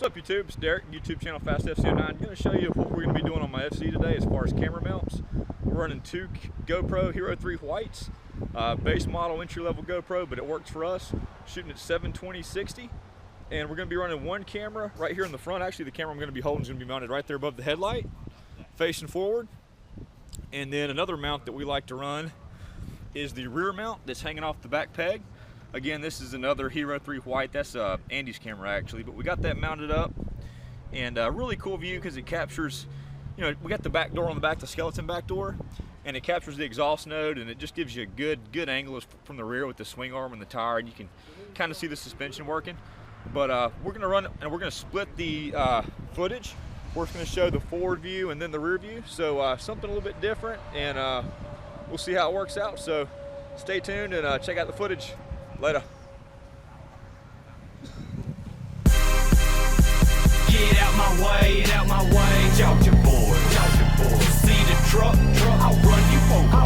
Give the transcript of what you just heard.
What's up YouTube? It's Derek, YouTube channel Fast FZ09. I'm going to show you what we're going to be doing on my FC today as far as camera mounts. We're running two GoPro Hero 3 whites, base model entry-level GoPro, but it works for us. Shooting at 720/60, and we're going to be running one camera right here in the front. Actually, the camera I'm going to be holding is going to be mounted right there above the headlight, facing forward. And then another mount that we like to run is the rear mount that's hanging off the back peg. Again, this is another Hero 3 white. That's Andy's camera actually, but we got that mounted up, and a really cool view because it captures, you know, we got the back door on the back, the skeleton back door, and it captures the exhaust node, and it just gives you a good angle from the rear with the swing arm and the tire, and you can kind of see the suspension working. But we're gonna run and we're gonna split the footage. We're just gonna show the forward view and then the rear view, so something a little bit different, and we'll see how it works out. So stay tuned and check out the footage. Later. Get out my way, Talk your boy. See the truck, I'll run you over.